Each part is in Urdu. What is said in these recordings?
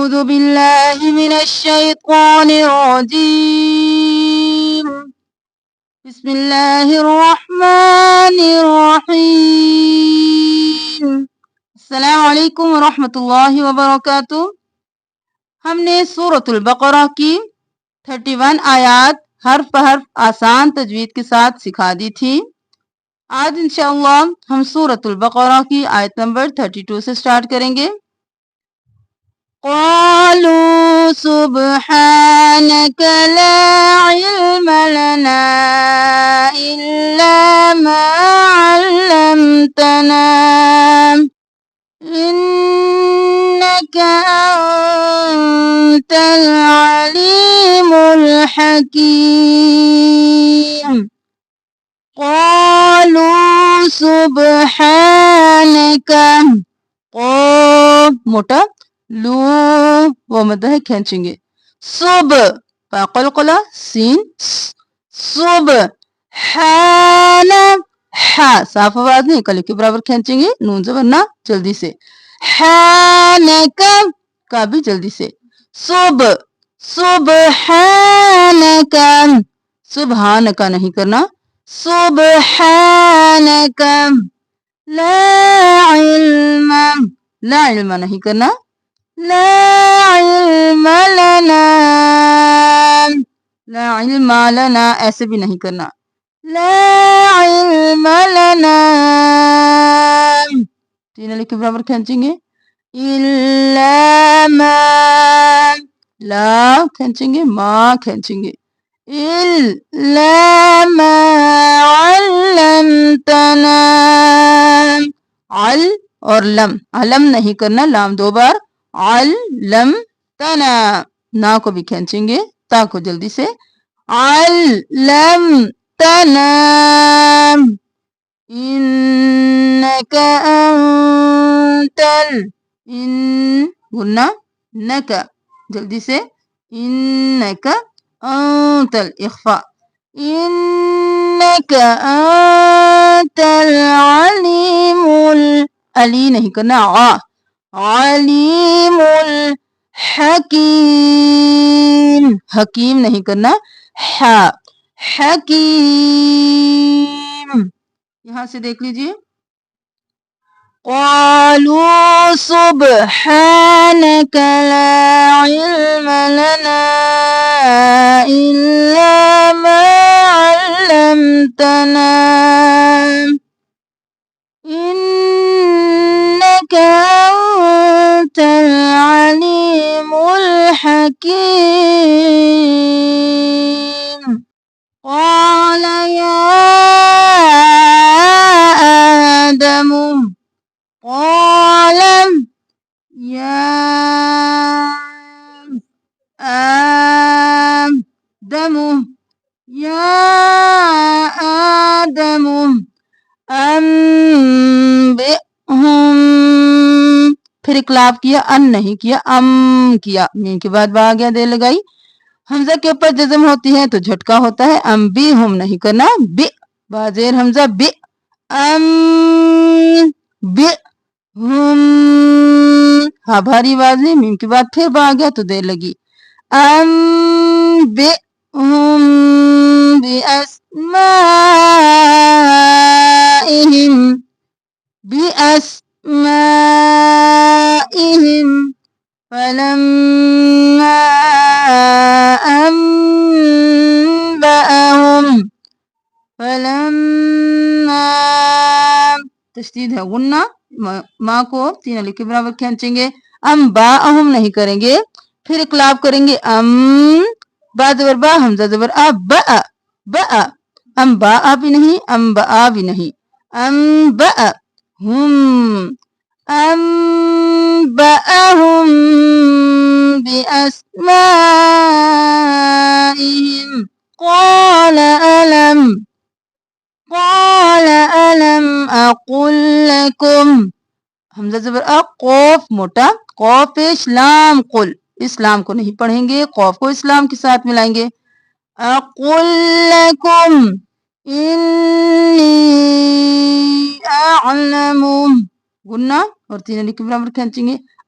أعوذ بالله من الشيطان الرجيم بسم الله الرحمن الرحيم السلام علیکم ورحمۃ اللہ وبرکاتہ۔ ہم نے سورۃ البقرہ کی 31 آیات حرف بحرف آسان تجوید کے ساتھ سکھا دی تھی۔ آج انشاءاللہ ہم سورۃ البقرہ کی آیت نمبر 32 سے سٹارٹ کریں گے۔ قالوا سبحانك لا علم لنا إلا ما علمتنا إنك أنت العليم الحكيم قالوا سبحانك موٹا لو وہ مدہ ہے کھینچیں گے، صب قلقلہ سین صب حان ہا صاف آواز نہیں کلے کے برابر کھینچیں گے، نون زبر نہ جلدی سے، حانک کا بھی جلدی سے، صب سبحانک سبحانک نہیں کرنا، سبحانک لا علم لا علم نہیں کرنا، لا علم لنا لا علم لنا ایسے بھی نہیں کرنا، لا علم لنا تین علی کے برابر کھینچیں گے، الا ما لا کھینچیں گے، ما کھینچیں گے، الا ما علمتنا عل اور لم علم نہیں کرنا، لام دو بار، علمتنا نا کو بھی کھینچیں گے، تا کو جلدی سے، علمتنا انک انت ان گنا نکا جلدی سے، انک انت الاخفاء انک انت العلیم علی نہیں کرنا، علیم الحکیم حکیم نہیں کرنا، حکیم یہاں سے دیکھ لیجئے، قالوا سبحانك لا علم لنا إلا ما علمتنا إنك أنت العليم الحكيم قال يا آدم قال يا آدم يا آدم انبئهم پھر اقلاب کیا، ان نہیں کیا، کیا میم کے بعد با گیا، دے لگائی، حمزہ کے اوپر جزم ہوتی ہے تو جھٹکا ہوتا ہے، انبئهم نہیں کرنا، بی با زیر حمزہ بی بئهم ہاں بھاری آواز نہیں، میم کے بعد پھر با گیا تو دیر لگی، انبئهم بأسمائهم بأسمائهم فلما أنبأهم فلما تشدید ہے غنہ، ماں کو تین علی کے برابر کھینچیں گے، انبأهم نہیں کریں گے، پھر اقلاب کریں گے، با زبر با حمزہ زبر آ با با انبا بھی نہیں، انبا بھی نہیں، انبأهم انبأهم بأسمائهم قال ألم أقل لكم حمزہ زبر قوف موٹا، قوف پیش لام قل، اسلام کو نہیں پڑھیں گے، قوف کو اسلام کے ساتھ ملائیں گے، اقل لکم انی اعلم گنہ اور تین علی کے برابر کھینچیں گے،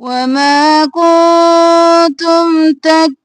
وما كنتم تكتمون,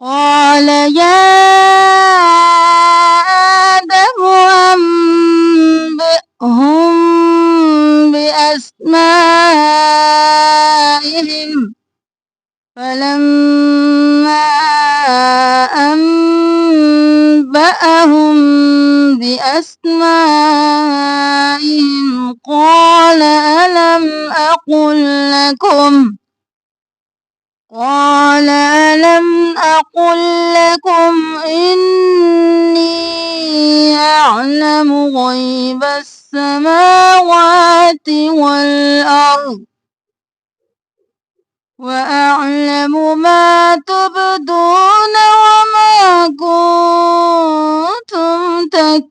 قال يا آدم أنبئهم بأسمائهم فلما أنبأهم بأسمائهم قال ألم أقل لكم إني أعلم غيب السماوات والأرض وأعلم ما تبدون وما كنتم تكتمون।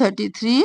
33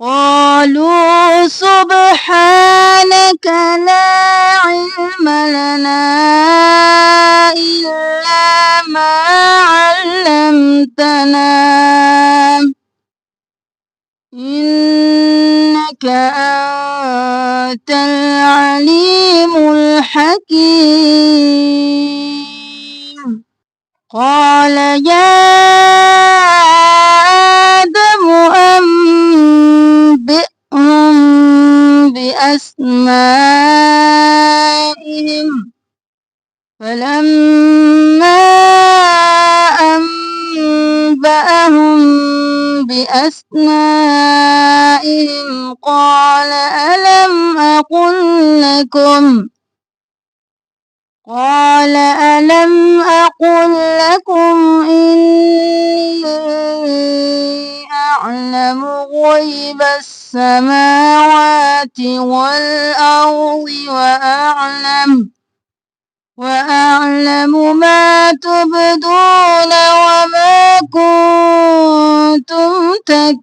قالوا سبحانك لا علم لنا إلا ما علمتنا إنك أنت العليم الحكيم قال يا آدم أنبئهم بأسمائهم فلما أنبأهم بأسمائهم قال ألم أقل لكم إني أعلم غيب السماوات والأرض وأعلم ما تبدون وما كنتم تكتمون।